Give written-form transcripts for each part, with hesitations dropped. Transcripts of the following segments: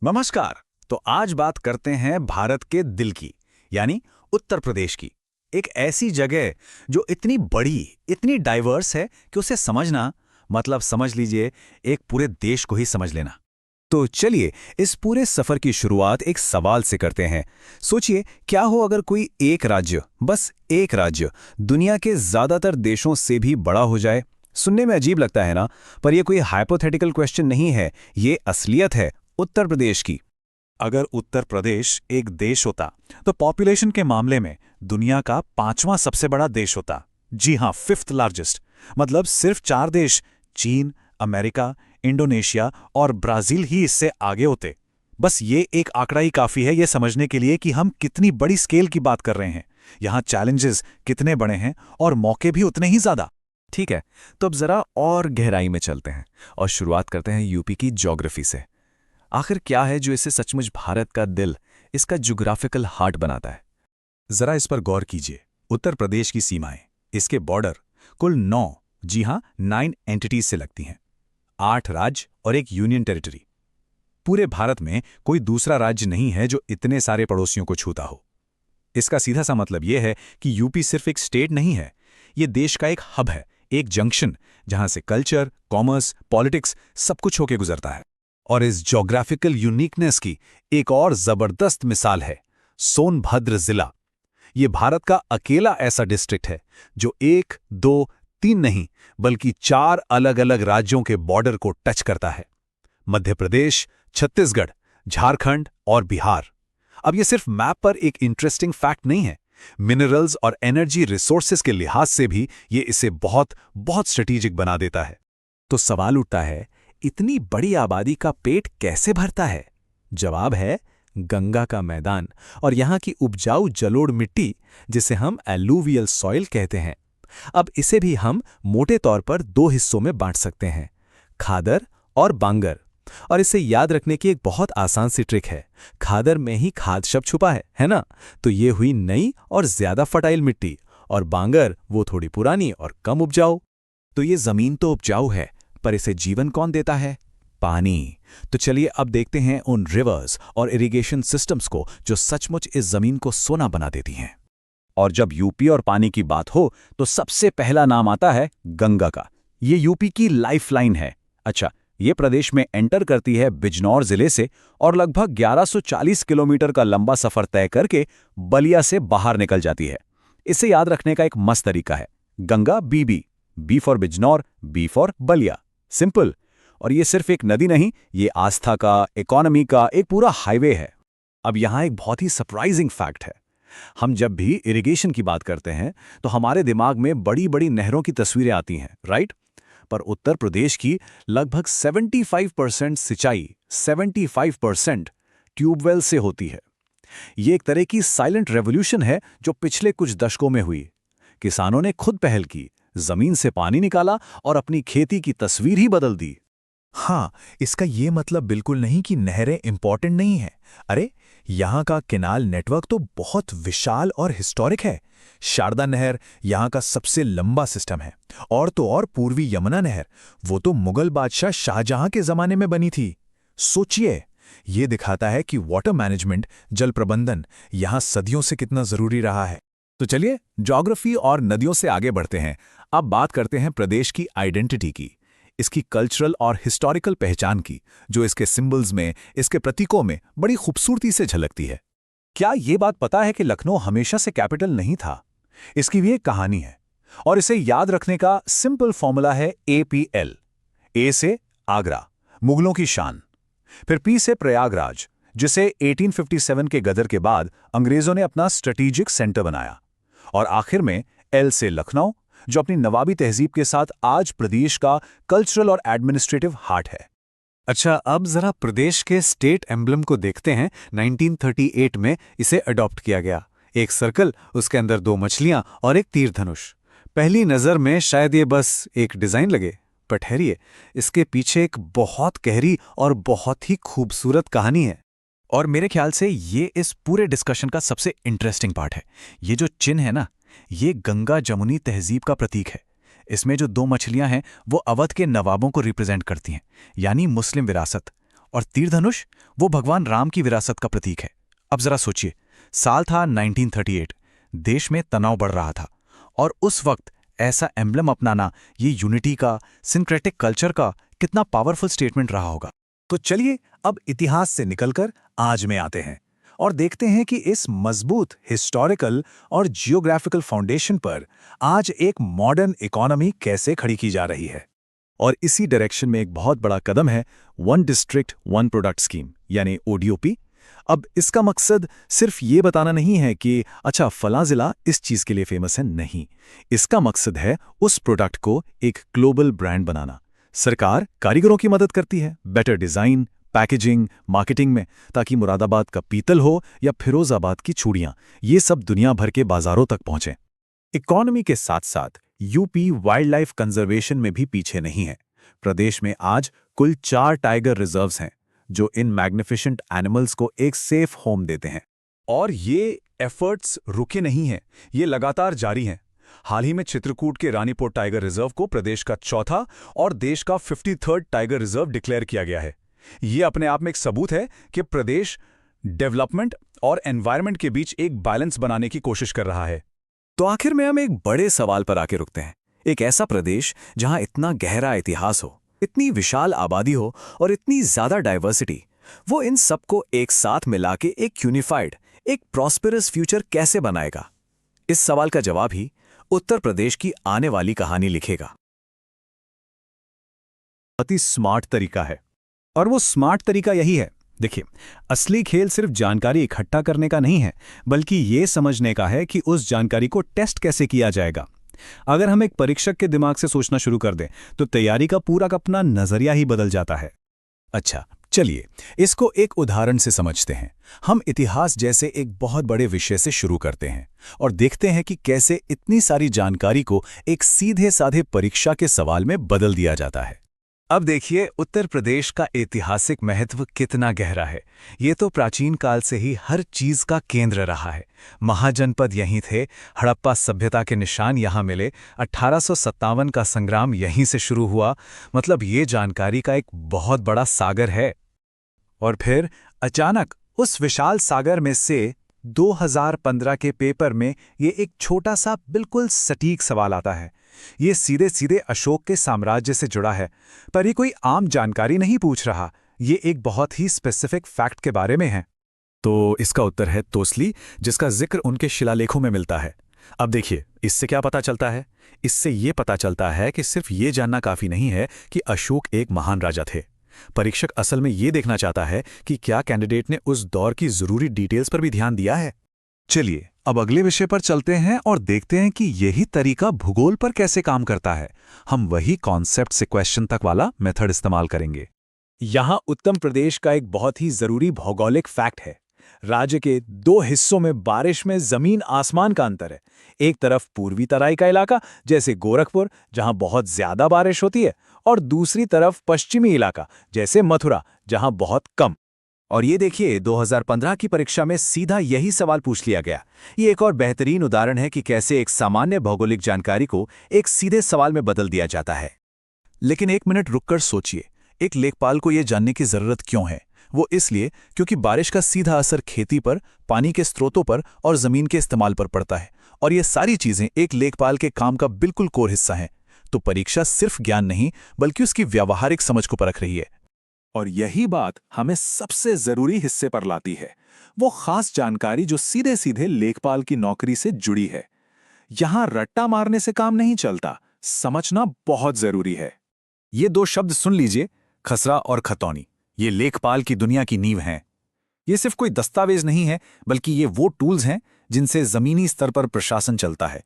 नमस्कार। तो आज बात करते हैं भारत के दिल की, यानी उत्तर प्रदेश की। एक ऐसी जगह जो इतनी बड़ी, इतनी डाइवर्स है कि उसे समझना मतलब समझ लीजिए एक पूरे देश को ही समझ लेना। तो चलिए इस पूरे सफर की शुरुआत एक सवाल से करते हैं। सोचिए क्या हो अगर कोई एक राज्य, बस एक राज्य, दुनिया के ज्यादातर देशों से भी बड़ा हो जाए। सुनने में अजीब लगता है ना, पर यह कोई हाइपोथेटिकल क्वेश्चन नहीं है, ये असलियत है उत्तर प्रदेश की। अगर उत्तर प्रदेश एक देश होता तो पॉपुलेशन के मामले में दुनिया का 5वां सबसे बड़ा देश होता। जी हां, 5th लार्जेस्ट। मतलब सिर्फ 4 देश, चीन, अमेरिका, इंडोनेशिया और ब्राजील ही इससे आगे होते। बस ये एक आंकड़ा ही काफी है ये समझने के लिए कि हम कितनी बड़ी स्केल की बात कर रहे हैं। यहां चैलेंजेस कितने बड़े हैं और मौके भी उतने ही ज्यादा। ठीक है, तो अब जरा और गहराई में चलते हैं और शुरुआत करते हैं यूपी की ज्योग्राफी से। आखिर क्या है जो इसे सचमुच भारत का दिल, इसका ज्योग्राफिकल हार्ट बनाता है? जरा इस पर गौर कीजिए। उत्तर प्रदेश की सीमाएं, इसके बॉर्डर कुल 9, जी हां 9 एंटिटीज से लगती हैं। 8 राज्य और एक यूनियन टेरिटरी। पूरे भारत में कोई दूसरा राज्य नहीं है जो इतने सारे पड़ोसियों को छूता हो। इसका सीधा सा मतलब यह है कि यूपी सिर्फ एक स्टेट नहीं है, ये देश का एक हब है, एक जंक्शन जहां से कल्चर, कॉमर्स, पॉलिटिक्स सब कुछ होके गुजरता है। और इस ज्योग्राफिकल यूनिकनेस की एक और जबरदस्त मिसाल है सोनभद्र जिला। ये भारत का अकेला ऐसा डिस्ट्रिक्ट है जो 1, 2, 3 नहीं बल्कि 4 अलग अलग राज्यों के बॉर्डर को टच करता है। मध्य प्रदेश, छत्तीसगढ़, झारखंड और बिहार। अब ये सिर्फ मैप पर एक इंटरेस्टिंग फैक्ट नहीं है, मिनरल्स और एनर्जी रिसोर्सेज के लिहाज से भी ये इसे बहुत बहुत स्ट्रेटेजिक बना देता है। तो सवाल उठता है, इतनी बड़ी आबादी का पेट कैसे भरता है? जवाब है गंगा का मैदान और यहाँ की उपजाऊ जलोढ़ मिट्टी, जिसे हम एलुवियल सॉइल कहते हैं। अब इसे भी हम मोटे तौर पर 2 हिस्सों में बांट सकते हैं, खादर और बांगर। और इसे याद रखने की एक बहुत आसान सी ट्रिक है, खादर में ही खाद शब्द छुपा है ना? तो ये हुई नई और ज्यादा फर्टाइल मिट्टी, और बांगर वो थोड़ी पुरानी और कम उपजाऊ। तो ये जमीन तो उपजाऊ है, पर इसे जीवन कौन देता है? पानी। तो चलिए अब देखते हैं उन रिवर्स और इरिगेशन सिस्टम्स को जो सचमुच इस जमीन को सोना बना देती हैं। और जब यूपी और पानी की बात हो तो सबसे पहला नाम आता है गंगा का। ये यूपी की लाइफलाइन है। अच्छा, ये प्रदेश में एंटर करती है बिजनौर जिले से और लगभग 1140 किलोमीटर का लंबा सफर तय करके बलिया से बाहर निकल जाती है। इसे याद रखने का एक मस्त तरीका है, Ganga B B, B for Bijnor, B for Ballia. Simple. और ये सिर्फ एक नदी नहीं, ये आस्था का, इकोनॉमी का एक पूरा हाईवे है। अब यहां एक बहुत ही सरप्राइजिंग फैक्ट है। हम जब भी इरिगेशन की बात करते हैं तो हमारे दिमाग में बड़ी बड़ी नहरों की तस्वीरें आती हैं, राइट? पर उत्तर प्रदेश की लगभग 75% सिंचाई, 75% ट्यूबवेल से होती है। ये एक तरह की साइलेंट रेवोल्यूशन है जो पिछले कुछ दशकों में हुई। किसानों ने खुद पहल की, जमीन से पानी निकाला और अपनी खेती की तस्वीर ही बदल दी। हाँ, इसका ये मतलब बिल्कुल नहीं कि नहरें इंपॉर्टेंट नहीं हैं। अरे, यहाँ का केनाल नेटवर्क तो बहुत विशाल और हिस्टोरिक है। शारदा नहर यहाँ का सबसे लंबा सिस्टम है। और तो और पूर्वी यमुना नहर, वो तो मुगल बादशाह शाहजहां के जमाने में बनी थी। सोचिए, ये दिखाता है कि वाटर मैनेजमेंट, जल प्रबंधन यहाँ सदियों से कितना जरूरी रहा है। तो चलिए ज्योग्राफी और नदियों से आगे बढ़ते हैं। अब बात करते हैं प्रदेश की आइडेंटिटी की, इसकी कल्चरल और हिस्टोरिकल पहचान की, जो इसके सिंबल्स में, इसके प्रतीकों में बड़ी खूबसूरती से झलकती है। क्या ये बात पता है कि लखनऊ हमेशा से कैपिटल नहीं था? इसकी भी एक कहानी है और इसे याद रखने का सिंपल फॉर्मूला है APL। ए से आगरा, मुगलों की शान। फिर P से प्रयागराज, जिसे 1857 के गदर के बाद अंग्रेजों ने अपना स्ट्रेटेजिक सेंटर बनाया। और आखिर में L से लखनऊ, जो अपनी नवाबी तहजीब के साथ आज प्रदेश का कल्चरल और एडमिनिस्ट्रेटिव हार्ट है। अच्छा, अब जरा प्रदेश के स्टेट एम्बलम को देखते हैं। 1938 में इसे अडॉप्ट किया गया। एक सर्कल, उसके अंदर 2 मछलियां और एक तीर धनुष। पहली नजर में शायद ये बस एक डिजाइन लगे, पर ठहरिए, इसके पीछे एक बहुत गहरी और बहुत ही खूबसूरत कहानी है। और मेरे ख्याल से ये इस पूरे डिस्कशन का सबसे इंटरेस्टिंग पार्ट है। ये जो चिन्ह है ना, ये गंगा जमुनी तहजीब का प्रतीक है। इसमें जो 2 मछलियां हैं वो अवध के नवाबों को रिप्रेजेंट करती हैं, यानी मुस्लिम विरासत। और तीर धनुष वो भगवान राम की विरासत का प्रतीक है। अब जरा सोचिए, साल था 1938, देश में तनाव बढ़ रहा था, और उस वक्त ऐसा एम्ब्लम अपनाना, ये यूनिटी का, सिंक्रेटिक कल्चर का कितना पावरफुल स्टेटमेंट रहा होगा। तो चलिए अब इतिहास से निकलकर आज में आते हैं और देखते हैं कि इस मजबूत हिस्टोरिकल और जियोग्राफिकल फाउंडेशन पर आज एक मॉडर्न इकोनॉमी कैसे खड़ी की जा रही है। और इसी डायरेक्शन में एक बहुत बड़ा कदम है one district one product scheme, यानी ओडीओपी। अब इसका मकसद सिर्फ ये बताना नहीं है कि अच्छा फलां जिला इस चीज के लिए फेमस है, नहीं। इसका मकसद है उस प्रोडक्ट को एक ग्लोबल ब्रांड बनाना। सरकार कारीगरों की मदद करती है, बेटर डिजाइन, पैकेजिंग, मार्केटिंग में, ताकि मुरादाबाद का पीतल हो या फिरोजाबाद की चूड़ियां, ये सब दुनिया भर के बाजारों तक पहुंचें। इकोनॉमी के साथ साथ यूपी वाइल्ड लाइफ कंजर्वेशन में भी पीछे नहीं है। प्रदेश में आज कुल 4 टाइगर रिजर्व्स हैं, जो इन मैग्निफिसेंट एनिमल्स को एक सेफ होम देते हैं। और ये एफर्ट्स रुके नहीं हैं, ये लगातार जारी हैं। हाल ही में चित्रकूट के रानीपुर टाइगर रिजर्व को प्रदेश का चौथा और देश का 53rd टाइगर रिजर्व डिक्लेयर किया गया है। ये अपने आप में एक सबूत है कि प्रदेश डेवलपमेंट और एनवायरनमेंट के बीच एक बैलेंस बनाने की कोशिश कर रहा है। तो आखिर में हम एक बड़े सवाल पर आके रुकते हैं। एक ऐसा प्रदेश जहां इतना गहरा इतिहास हो, इतनी विशाल आबादी हो और इतनी ज्यादा डाइवर्सिटी, वो इन सबको एक साथ मिला के एक यूनिफाइड, एक प्रॉस्पेरस फ्यूचर कैसे बनाएगा? इस सवाल का जवाब ही उत्तर प्रदेश की आने वाली कहानी लिखेगा। बहुत ही स्मार्ट तरीका है, और वो स्मार्ट तरीका यही है। देखिए, असली खेल सिर्फ जानकारी इकट्ठा करने का नहीं है, बल्कि ये समझने का है कि उस जानकारी को टेस्ट कैसे किया जाएगा। अगर हम एक परीक्षक के दिमाग से सोचना शुरू कर दें, तो तैयारी का पूरा का अपना नजरिया ही बदल जाता है। अच्छा, चलिए इसको एक उदाहरण से समझते हैं। हम इतिहास जैसे एक बहुत बड़े विषय से शुरू करते हैं और देखते हैं कि कैसे इतनी सारी जानकारी को एक सीधे साधे परीक्षा के सवाल में बदल दिया जाता है। अब देखिए उत्तर प्रदेश का ऐतिहासिक महत्व कितना गहरा है। ये तो प्राचीन काल से ही हर चीज का केंद्र रहा है। महाजनपद यहीं थे, हड़प्पा सभ्यता के निशान यहाँ मिले, 1857 का संग्राम यहीं से शुरू हुआ। मतलब ये जानकारी का एक बहुत बड़ा सागर है। और फिर अचानक उस विशाल सागर में से 2015 के पेपर में ये एक छोटा सा बिल्कुल सटीक सवाल आता है। ये सीधे सीधे अशोक के साम्राज्य से जुड़ा है, पर ये कोई आम जानकारी नहीं पूछ रहा। ये एक बहुत ही स्पेसिफिक फैक्ट के बारे में है। तो इसका उत्तर है तोसली, जिसका जिक्र उनके शिलालेखों में मिलता है। अब देखिए, इससे क्या पता चलता है? इससे ये पता चलता है कि सिर्फ ये जानना काफी नहीं है कि अशोक एक महान राजा थे। परीक्षक असल में ये देखना चाहता है कि क्या कैंडिडेट ने उस दौर की जरूरी डिटेल्स पर भी ध्यान दिया है। चलिए अब अगले विषय पर चलते हैं और देखते हैं कि यही तरीका भूगोल पर कैसे काम करता है। हम वही कॉन्सेप्ट से क्वेश्चन तक वाला मेथड इस्तेमाल करेंगे। यहाँ उत्तर प्रदेश का एक बहुत ही जरूरी भौगोलिक फैक्ट है। राज्य के 2 हिस्सों में बारिश में जमीन आसमान का अंतर है। एक तरफ पूर्वी तराई का इलाका जैसे गोरखपुर, जहां बहुत ज्यादा बारिश होती है, और दूसरी तरफ पश्चिमी इलाका जैसे मथुरा, जहां बहुत कम। और ये देखिए, 2015 की परीक्षा में सीधा यही सवाल पूछ लिया गया। ये एक और बेहतरीन उदाहरण है कि कैसे एक सामान्य भौगोलिक जानकारी को एक सीधे सवाल में बदल दिया जाता है। लेकिन एक मिनट रुककर सोचिए, एक लेखपाल को यह जानने की जरूरत क्यों है? वो इसलिए क्योंकि बारिश का सीधा असर खेती पर, पानी के स्रोतों पर और जमीन के इस्तेमाल पर पड़ता है, और ये सारी चीजें एक लेखपाल के काम का बिल्कुल कोर हिस्सा हैं। तो परीक्षा सिर्फ ज्ञान नहीं, बल्कि उसकी व्यावहारिक समझ को परख रही है। और यही बात हमें सबसे जरूरी हिस्से पर लाती है, वो खास जानकारी जो सीधे सीधे लेखपाल की नौकरी से जुड़ी है। यहां रट्टा मारने से काम नहीं चलता, समझना बहुत जरूरी है। ये 2 शब्द सुन लीजिए, खसरा और खतौनी। ये लेखपाल की दुनिया की नींव हैं। ये सिर्फ कोई दस्तावेज नहीं है, बल्कि ये वो टूल्स हैं जिनसे जमीनी स्तर पर प्रशासन चलता है।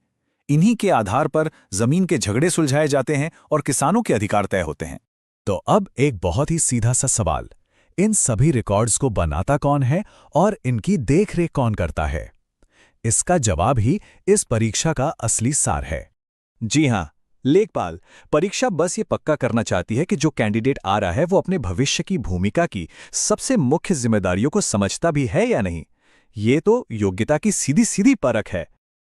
इन्हीं के आधार पर जमीन के झगड़े सुलझाए जाते हैं और किसानों के अधिकार तय होते हैं। तो अब एक बहुत ही सीधा सा सवाल, इन सभी रिकॉर्ड्स को बनाता कौन है और इनकी देखरेख कौन करता है? इसका जवाब ही इस परीक्षा का असली सार है। जी हां, लेखपाल। परीक्षा बस ये पक्का करना चाहती है कि जो कैंडिडेट आ रहा है वो अपने भविष्य की भूमिका की सबसे मुख्य जिम्मेदारियों को समझता भी है या नहीं। ये तो योग्यता की सीधी सीधी परख है।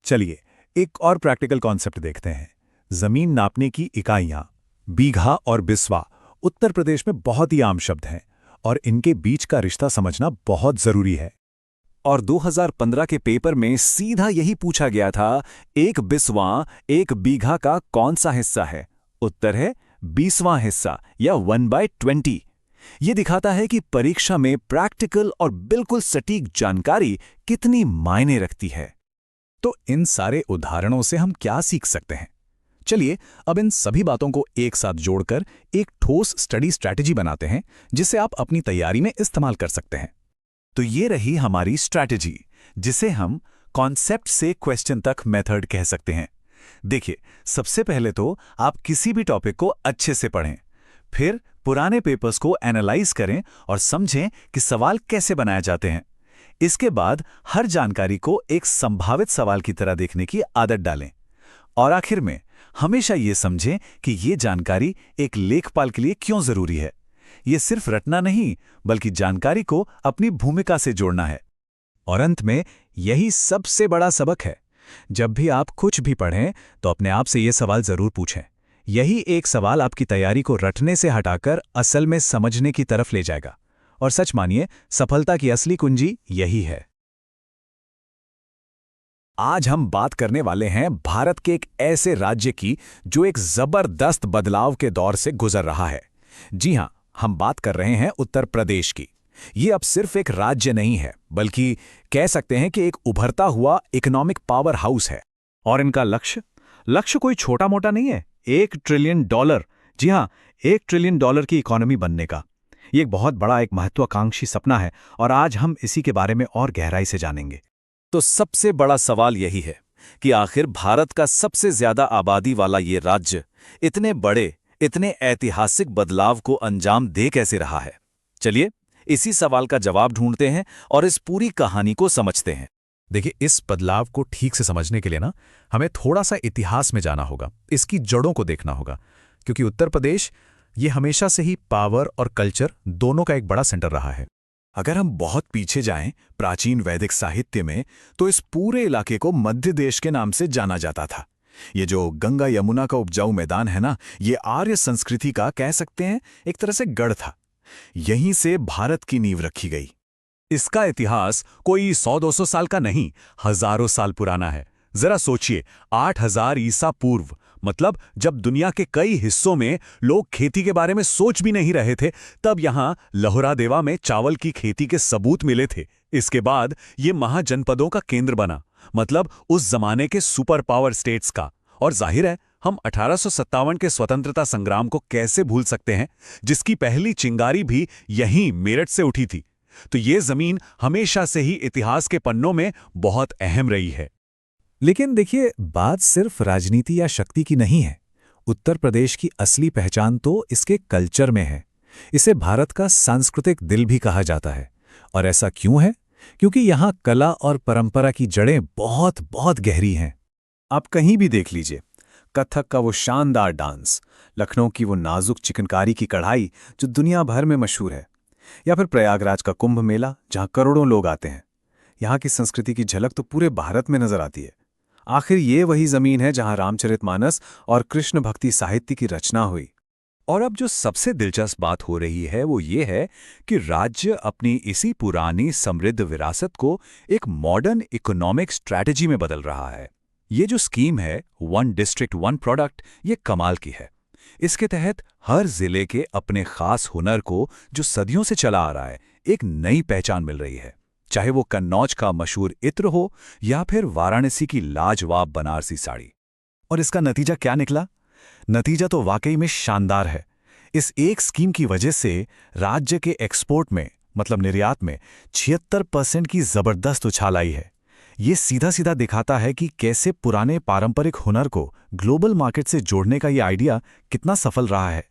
चलिए एक और प्रैक्टिकल कॉन्सेप्ट देखते हैं। जमीन नापने की इकाइयां बीघा और बिस्वा उत्तर प्रदेश में बहुत ही आम शब्द हैं, और इनके बीच का रिश्ता समझना बहुत जरूरी है। और 2015 के पेपर में सीधा यही पूछा गया था, 1/20वां 1 बीघा का कौन सा हिस्सा है? उत्तर है 20वां हिस्सा या 1/20। ये दिखाता है कि परीक्षा में प्रैक्टिकल और बिल्कुल सटीक जानकारी कितनी मायने रखती है। तो इन सारे उदाहरणों से हम क्या सीख सकते हैं? चलिए अब इन सभी बातों को एक साथ जोड़कर एक ठोस स्टडी स्ट्रैटेजी बनाते हैं जिसे आप अपनी तैयारी में इस्तेमाल कर सकते हैं। तो ये रही हमारी स्ट्रैटेजी, जिसे हम कॉन्सेप्ट से क्वेश्चन तक मेथड कह सकते हैं। देखिए, सबसे पहले तो आप किसी भी टॉपिक को अच्छे से पढ़ें, फिर पुराने पेपर्स को एनालाइज करें और समझें कि सवाल कैसे बनाए जाते हैं। इसके बाद हर जानकारी को एक संभावित सवाल की तरह देखने की आदत डालें और आखिर में हमेशा ये समझें कि ये जानकारी एक लेखपाल के लिए क्यों जरूरी है। ये सिर्फ रटना नहीं, बल्कि जानकारी को अपनी भूमिका से जोड़ना है। और अंत में यही सबसे बड़ा सबक है, जब भी आप कुछ भी पढ़ें तो अपने आप से ये सवाल जरूर पूछें। यही एक सवाल आपकी तैयारी को रटने से हटाकर असल में समझने की तरफ ले जाएगा। और सच मानिए, सफलता की असली कुंजी यही है। आज हम बात करने वाले हैं भारत के एक ऐसे राज्य की जो एक जबरदस्त बदलाव के दौर से गुजर रहा है। जी हां, हम बात कर रहे हैं उत्तर प्रदेश की। ये अब सिर्फ एक राज्य नहीं है, बल्कि कह सकते हैं कि एक उभरता हुआ इकोनॉमिक पावर हाउस है। और इनका लक्ष्य कोई छोटा मोटा नहीं है, $1 ट्रिलियन। जी हां, $1 ट्रिलियन की इकोनॉमी बनने का ये एक बहुत बड़ा, एक महत्वाकांक्षी सपना है और आज हम इसी के बारे में और गहराई से जानेंगे। तो सबसे बड़ा सवाल यही है कि आखिर भारत का सबसे ज्यादा आबादी वाला ये राज्य इतने बड़े, इतने ऐतिहासिक बदलाव को अंजाम दे कैसे रहा है। चलिए इसी सवाल का जवाब ढूंढते हैं और इस पूरी कहानी को समझते हैं। देखिए, इस बदलाव को ठीक से समझने के लिए ना हमें थोड़ा सा इतिहास में जाना होगा, इसकी जड़ों को देखना होगा, क्योंकि उत्तर प्रदेश ये हमेशा से ही पावर और कल्चर दोनों का एक बड़ा सेंटर रहा है। अगर हम बहुत पीछे जाएं प्राचीन वैदिक साहित्य में, तो इस पूरे इलाके को मध्य देश के नाम से जाना जाता था। ये जो गंगा यमुना का उपजाऊ मैदान है ना, ये आर्य संस्कृति का कह सकते हैं एक तरह से गढ़ था। यहीं से भारत की नींव रखी गई। इसका इतिहास कोई 100-200 साल का नहीं, हजारों साल पुराना है। जरा सोचिए, 8000 ईसा पूर्व, मतलब जब दुनिया के कई हिस्सों में लोग खेती के बारे में सोच भी नहीं रहे थे, तब यहां लहुरादेवा में चावल की खेती के सबूत मिले थे। इसके बाद ये महाजनपदों का केंद्र बना, मतलब उस जमाने के सुपर पावर स्टेट्स का। और जाहिर है, हम 1857 के स्वतंत्रता संग्राम को कैसे भूल सकते हैं, जिसकी पहली चिंगारी भी यहीं मेरठ से उठी थी। तो ये जमीन हमेशा से ही इतिहास के पन्नों में बहुत अहम रही है। लेकिन देखिए, बात सिर्फ राजनीति या शक्ति की नहीं है। उत्तर प्रदेश की असली पहचान तो इसके कल्चर में है। इसे भारत का सांस्कृतिक दिल भी कहा जाता है। और ऐसा क्यों है? क्योंकि यहाँ कला और परंपरा की जड़ें बहुत बहुत गहरी हैं। आप कहीं भी देख लीजिए, कथक का वो शानदार डांस, लखनऊ की वो नाजुक चिकनकारी की कढ़ाई जो दुनिया भर में मशहूर है, या फिर प्रयागराज का कुंभ मेला जहाँ करोड़ों लोग आते हैं। यहाँ की संस्कृति की झलक तो पूरे भारत में नजर आती है। आखिर ये वही जमीन है जहाँ रामचरितमानस और कृष्ण भक्ति साहित्य की रचना हुई। और अब जो सबसे दिलचस्प बात हो रही है वो ये है कि राज्य अपनी इसी पुरानी समृद्ध विरासत को एक मॉडर्न इकोनॉमिक स्ट्रैटेजी में बदल रहा है। ये जो स्कीम है, वन डिस्ट्रिक्ट वन प्रोडक्ट, ये कमाल की है। इसके तहत हर जिले के अपने खास हुनर को, जो सदियों से चला आ रहा है, एक नई पहचान मिल रही है। चाहे वो कन्नौज का मशहूर इत्र हो या फिर वाराणसी की लाजवाब बनारसी साड़ी। और इसका नतीजा क्या निकला? नतीजा तो वाकई में शानदार है। इस एक स्कीम की वजह से राज्य के एक्सपोर्ट में, मतलब निर्यात में 76% की जबरदस्त उछाल आई है। ये सीधा सीधा दिखाता है कि कैसे पुराने पारंपरिक हुनर को ग्लोबल मार्केट से जोड़ने का ये आइडिया कितना सफल रहा है।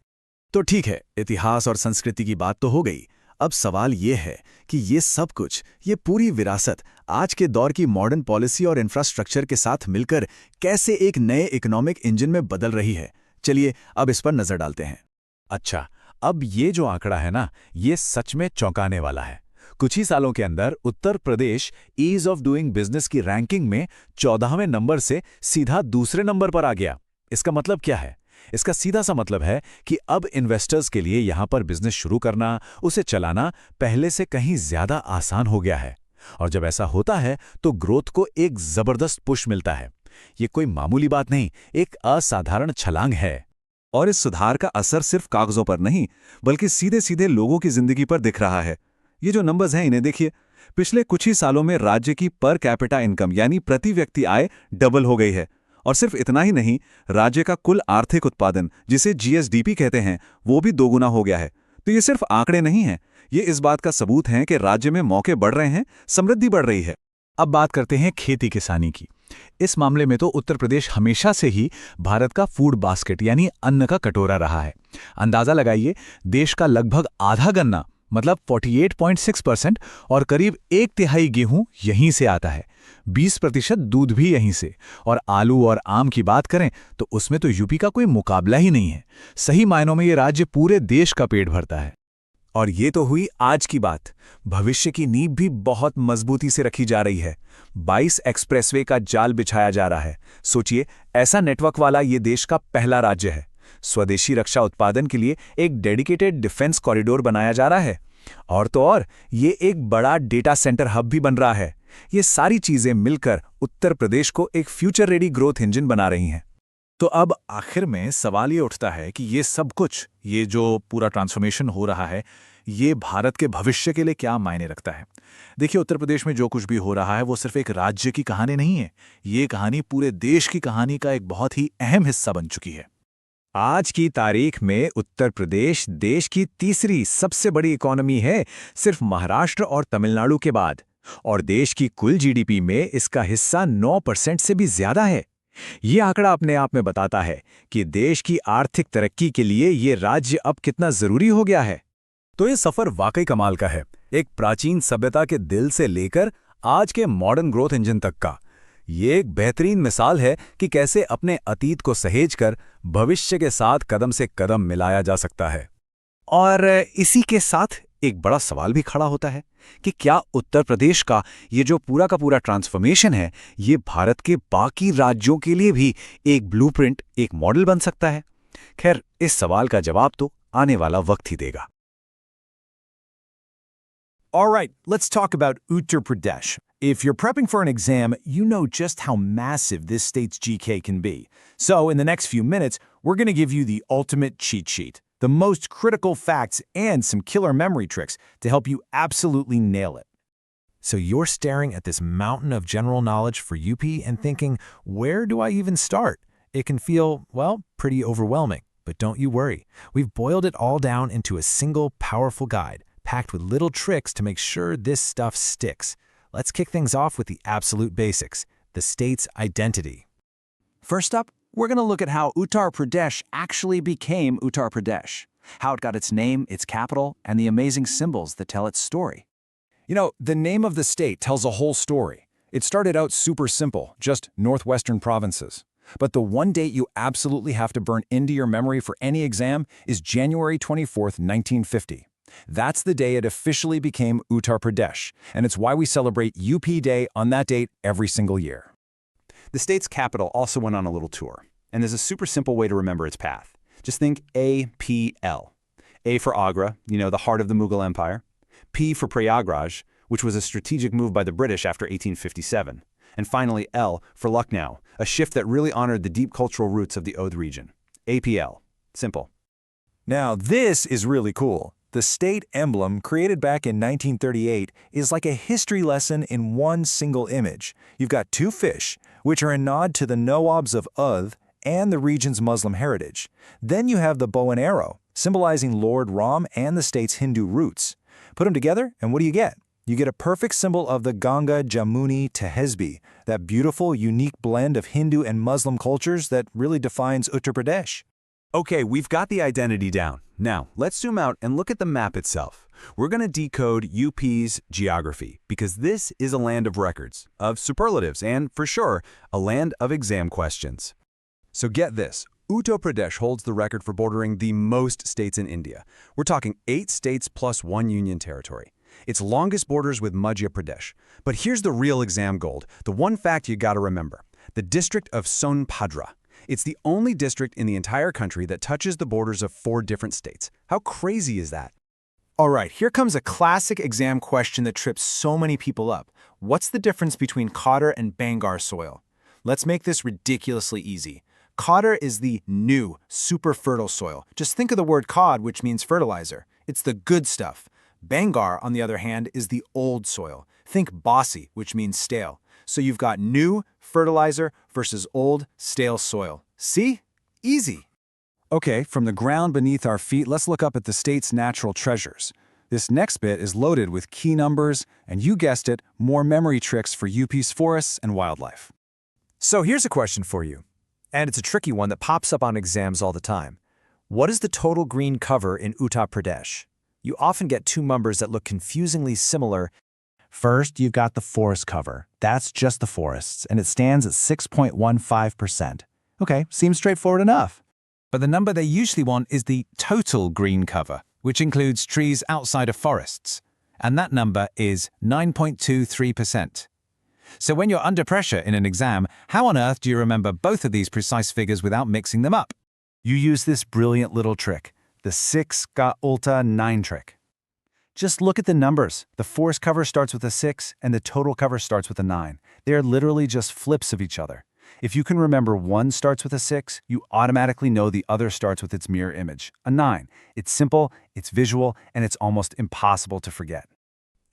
तो ठीक है, इतिहास और संस्कृति की बात तो हो गई। अब सवाल ये है कि ये सब कुछ, ये पूरी विरासत आज के दौर की मॉडर्न पॉलिसी और इंफ्रास्ट्रक्चर के साथ मिलकर कैसे एक नए इकोनॉमिक इंजन में बदल रही है। चलिए अब इस पर नजर डालते हैं। अच्छा, अब ये जो आंकड़ा है ना, ये सच में चौंकाने वाला है। कुछ ही सालों के अंदर Uttar Pradesh ease of doing business की रैंकिंग में 14वें नंबर से सीधा दूसरे नंबर पर आ गया। इसका मतलब क्या है? इसका सीधा सा मतलब है कि अब इन्वेस्टर्स के लिए यहाँ पर बिजनेस शुरू करना, उसे चलाना पहले से कहीं ज़्यादा आसान हो गया है। और जब ऐसा होता है तो ग्रोथ को एक ज़बरदस्त पुश मिलता है। ये कोई मामूली बात नहीं, एक असाधारण छलांग है। और इस सुधार का असर सिर्फ कागजों पर नहीं, बल्कि सीधे सीधे लोगों की जिंदगी पर दिख रहा है। ये जो नंबर्स हैं, इन्हें देखिए। पिछले कुछ ही सालों में राज्य की पर कैपिटा इनकम यानी प्रति व्यक्ति आय डबल हो गई है। और सिर्फ इतना ही नहीं, राज्य का कुल आर्थिक उत्पादन, जिसे जीएसडीपी कहते हैं, वो भी दोगुना हो गया है। तो ये सिर्फ आंकड़े नहीं हैं, ये इस बात का सबूत हैं कि राज्य में मौके बढ़ रहे हैं, समृद्धि बढ़ रही है। अब बात करते हैं खेती किसानी की। इस मामले में तो उत्तर प्रदेश हमेशा से ही भारत का फूड बास्केट यानी अन्न का कटोरा रहा है। अंदाजा लगाइए, देश का लगभग आधा गन्ना मतलब 48.6% और करीब 1/3 गेहूं यहीं से आता है। 20% दूध भी यहीं से। और आलू और आम की बात करें तो उसमें तो यूपी का कोई मुकाबला ही नहीं है। सही मायनों में ये राज्य पूरे देश का पेट भरता है। और ये तो हुई आज की बात। भविष्य की नींव भी बहुत मजबूती से रखी जा रही है। 22 एक्सप्रेसवे का जाल बिछाया जा रहा है। सोचिए, ऐसा नेटवर्क वाला ये देश का पहला राज्य है। स्वदेशी रक्षा उत्पादन के लिए एक डेडिकेटेड डिफेंस कॉरिडोर बनाया जा रहा है। और तो और, ये एक बड़ा डेटा सेंटर हब भी बन रहा है। ये सारी चीजें मिलकर उत्तर प्रदेश को एक फ्यूचर रेडी ग्रोथ इंजन बना रही हैं। तो अब आखिर में सवाल ये उठता है कि ये सब कुछ, ये जो पूरा ट्रांसफॉर्मेशन हो रहा है, ये भारत के भविष्य के लिए क्या मायने रखता है। देखिए, उत्तर प्रदेश में जो कुछ भी हो रहा है वो सिर्फ एक राज्य की कहानी नहीं है। ये कहानी पूरे देश की कहानी का एक बहुत ही अहम हिस्सा बन चुकी है। आज की तारीख में उत्तर प्रदेश देश की तीसरी सबसे बड़ी इकोनॉमी है, सिर्फ महाराष्ट्र और तमिलनाडु के बाद। और देश की कुल जीडीपी में इसका हिस्सा 9% से भी ज्यादा है। ये आंकड़ा अपने आप में बताता है कि देश की आर्थिक तरक्की के लिए ये राज्य अब कितना जरूरी हो गया है। तो ये सफर वाकई कमाल का है, एक प्राचीन सभ्यता के दिल से लेकर आज के मॉडर्न ग्रोथ इंजन तक का। ये एक बेहतरीन मिसाल है कि कैसे अपने अतीत को सहेजकर भविष्य के साथ कदम से कदम मिलाया जा सकता है। और इसी के साथ एक बड़ा सवाल भी खड़ा होता है कि क्या उत्तर प्रदेश का ये जो पूरा का पूरा ट्रांसफॉर्मेशन है, ये भारत के बाकी राज्यों के लिए भी एक ब्लूप्रिंट, एक मॉडल बन सकता है? खैर, इस सवाल का जवाब तो आने वाला वक्त ही देगा। All right, let's talk about Uttar Pradesh. If you're prepping for an exam, you know just how massive this state's GK can be. So, in the next few minutes, we're going to give you the ultimate cheat sheet, the most critical facts and some killer memory tricks to help you absolutely nail it. So you're staring at this mountain of general knowledge for UP and thinking, where do I even start? It can feel, well, pretty overwhelming, but don't you worry. We've boiled it all down into a single powerful guide, packed with little tricks to make sure this stuff sticks. Let's kick things off with the absolute basics, the state's identity. First up, we're going to look at how Uttar Pradesh actually became Uttar Pradesh, how it got its name, its capital, and the amazing symbols that tell its story. You know, the name of the state tells a whole story. It started out super simple, just northwestern provinces. But the one date you absolutely have to burn into your memory for any exam is January 24th, 1950. That's the day it officially became Uttar Pradesh, and it's why we celebrate UP Day on that date every single year. The state's capital also went on a little tour, and there's a super simple way to remember its path. Just think APL. A for Agra, the heart of the Mughal Empire. P for Prayagraj, which was a strategic move by the British after 1857. And finally L for Lucknow, a shift that really honored the deep cultural roots of the Oudh region. APL. Simple. Now, this is really cool. The state emblem, created back in 1938, is like a history lesson in one single image. You've got two fish, which are a nod to the Nawabs of Oudh and the region's Muslim heritage. Then you have the bow and arrow, symbolizing Lord Ram and the state's Hindu roots. Put them together, and what do you get? You get a perfect symbol of the Ganga Jamuni Tehezbi, that beautiful, unique blend of Hindu and Muslim cultures that really defines Uttar Pradesh. Okay, we've got the identity down. Now, let's zoom out and look at the map itself. We're going to decode UP's geography, because this is a land of records, of superlatives, and, for sure, a land of exam questions. So get this. Uttar Pradesh holds the record for bordering the most states in India. We're talking 8 states plus 1 union territory. Its longest borders with Madhya Pradesh. But here's the real exam gold, the one fact you gotta remember. The district of Sonbhadra. It's the only district in the entire country that touches the borders of 4 different states. How crazy is that? All right, here comes a classic exam question that trips so many people up. What's the difference between Cotter and Bangar soil? Let's make this ridiculously easy. Cotter is the new, super fertile soil. Just think of the word cod, which means fertilizer. It's the good stuff. Bangar, on the other hand, is the old soil. Think bossy, which means stale. So you've got new, fertilizer versus old, stale soil. See? Easy. Okay, from the ground beneath our feet, let's look up at the state's natural treasures. This next bit is loaded with key numbers, and you guessed it, more memory tricks for UP's forests and wildlife. So here's a question for you, and it's a tricky one that pops up on exams all the time. What is the total green cover in Uttar Pradesh? You often get 2 numbers that look confusingly similar. First, you've got the forest cover. That's just the forests, and it stands at 6.15%. Okay, seems straightforward enough. But the number they usually want is the total green cover, which includes trees outside of forests. And that number is 9.23%. So when you're under pressure in an exam, how on earth do you remember both of these precise figures without mixing them up? You use this brilliant little trick, the 6 ka ulta 9 trick. Just look at the numbers. The forest cover starts with a 6 and the total cover starts with a 9. They are literally just flips of each other. If you can remember one starts with a 6, you automatically know the other starts with its mirror image, a 9. It's simple, it's visual, and it's almost impossible to forget.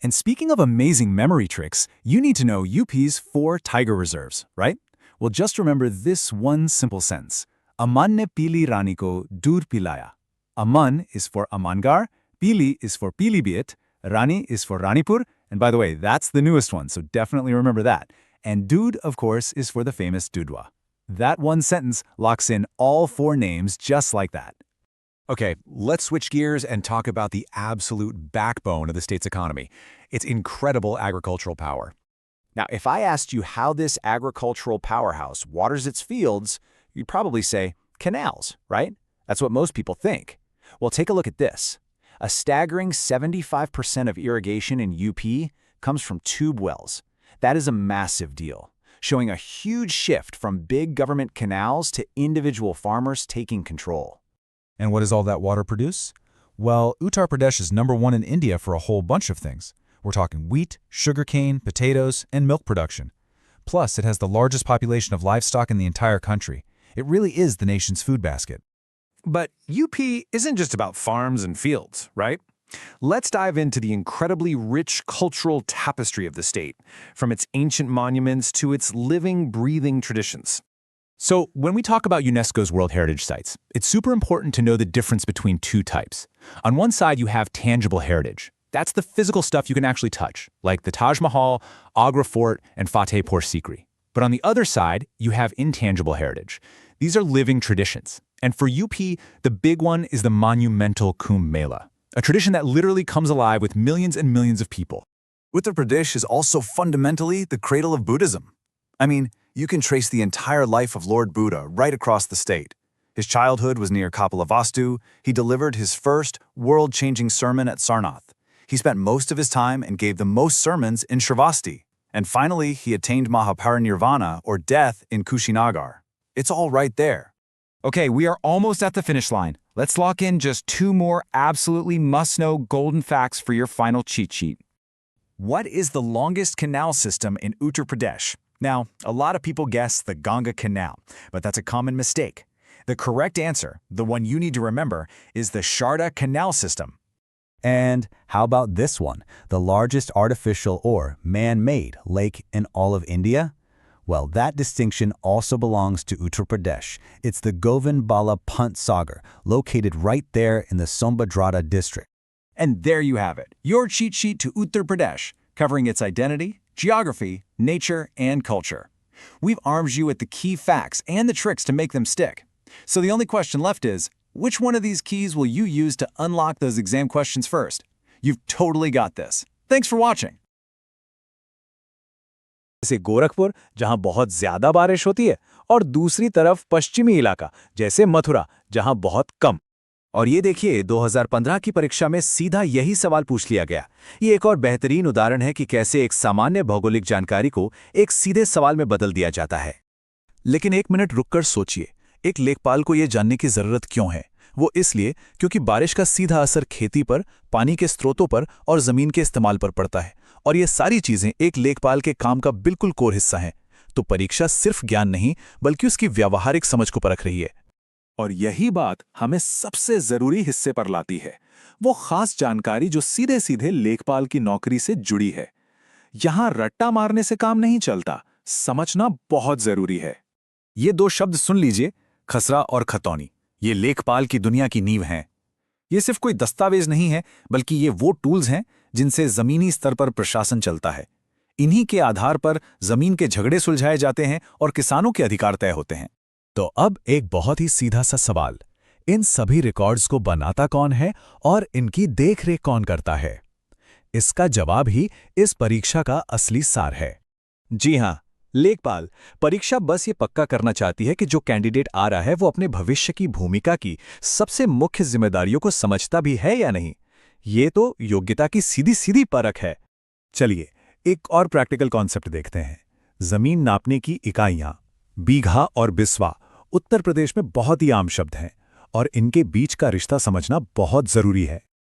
And speaking of amazing memory tricks, you need to know UP's 4 tiger reserves, right? Well, just remember this one simple sentence. Aman ne Pili Rani ko doodh pilaya. Aman is for Amangarh, Pili is for Pilibhit, Rani is for Ranipur, and by the way, that's the newest one, so definitely remember that. And Doodh, of course, is for the famous Dudhwa. That one sentence locks in all 4 names just like that. Okay, let's switch gears and talk about the absolute backbone of the state's economy, its incredible agricultural power. Now, if I asked you how this agricultural powerhouse waters its fields, you'd probably say canals, right? That's what most people think. Well, take a look at this. A staggering 75% of irrigation in UP comes from tube wells. That is a massive deal, showing a huge shift from big government canals to individual farmers taking control. And what does all that water produce? Well, Uttar Pradesh is #1 in India for a whole bunch of things. We're talking wheat, sugarcane, potatoes, and milk production. Plus, it has the largest population of livestock in the entire country. It really is the nation's food basket. But UP isn't just about farms and fields, right? Let's dive into the incredibly rich cultural tapestry of the state, from its ancient monuments to its living, breathing traditions. So when we talk about UNESCO's World Heritage Sites, it's super important to know the difference between 2 types. On one side, you have tangible heritage. That's the physical stuff you can actually touch, like the Taj Mahal, Agra Fort, and Fatehpur Sikri. But on the other side, you have intangible heritage. These are living traditions. And for UP, the big one is the monumental Kumbh Mela, a tradition that literally comes alive with millions and millions of people. Uttar Pradesh is also fundamentally the cradle of Buddhism. I mean, you can trace the entire life of Lord Buddha right across the state. His childhood was near Kapilavastu. He delivered his first world-changing sermon at Sarnath. He spent most of his time and gave the most sermons in Shravasti. And finally, he attained Mahaparinirvana, or death, in Kushinagar. It's all right there. Okay, we are almost at the finish line. Let's lock in just 2 more absolutely must-know golden facts for your final cheat sheet. What is the longest canal system in Uttar Pradesh? Now, a lot of people guess the Ganga Canal, but that's a common mistake. The correct answer, the one you need to remember, is the Sharda Canal System. And how about this one, the largest artificial or man-made lake in all of India? Well, that distinction also belongs to Uttar Pradesh. It's the Govind Balla Pant Sagar, located right there in the Sombhadrata district. And there you have it, your cheat sheet to Uttar Pradesh, covering its identity, geography, nature, and culture. We've armed you with the key facts and the tricks to make them stick. So the only question left is, which one of these keys will you use to unlock those exam questions first? You've totally got this. Thanks for watching. जैसे गोरखपुर, जहां बहुत ज्यादा बारिश होती है, और दूसरी तरफ पश्चिमी इलाका, जैसे मथुरा, जहां बहुत कम। और ये देखिए, 2015 की परीक्षा में सीधा यही सवाल पूछ लिया गया। ये एक और बेहतरीन उदाहरण है कि कैसे एक सामान्य भौगोलिक जानकारी को एक सीधे सवाल में बदल दिया जाता है। लेकिन एक मिनट रुककर सोचिए, एक लेखपाल को ये जानने की जरूरत क्यों है? वो इसलिए क्योंकि बारिश का सीधा असर खेती पर, पानी के स्रोतों पर और जमीन के इस्तेमाल पर पड़ता है, और ये सारी चीजें एक लेखपाल के काम का बिल्कुल कोर हिस्सा हैं। तो परीक्षा सिर्फ ज्ञान नहीं बल्कि उसकी व्यावहारिक समझ को परख रही है। और यही बात हमें सबसे जरूरी हिस्से पर लाती है, वो खास जानकारी जो सीधे सीधे लेखपाल की नौकरी से जुड़ी है। यहां रट्टा मारने से काम नहीं चलता, समझना बहुत जरूरी है। ये दो शब्द सुन लीजिए, खसरा और खतौनी। ये लेखपाल की दुनिया की नींव हैं। ये सिर्फ कोई दस्तावेज नहीं है, बल्कि ये वो टूल्स हैं जिनसे जमीनी स्तर पर प्रशासन चलता है। इन्हीं के आधार पर जमीन के झगड़े सुलझाए जाते हैं और किसानों के अधिकार तय होते हैं। तो अब एक बहुत ही सीधा सा सवाल, इन सभी रिकॉर्ड्स को बनाता कौन है और इनकी देखरेख कौन करता है? इसका जवाब ही इस परीक्षा का असली सार है। जी हाँ, लेखपाल। परीक्षा बस ये पक्का करना चाहती है कि जो कैंडिडेट आ रहा है वो अपने भविष्य की भूमिका की सबसे मुख्य जिम्मेदारियों को समझता भी है या नहीं। ये तो योग्यता की सीधी सीधी परख है। चलिए एक और प्रैक्टिकल कॉन्सेप्ट देखते हैं। जमीन नापने की इकाइयां बीघा और बिस्वा उत्तर प्रदेश में बहुत ही आम शब्द हैं, और इनके बीच का रिश्ता समझना बहुत जरूरी है।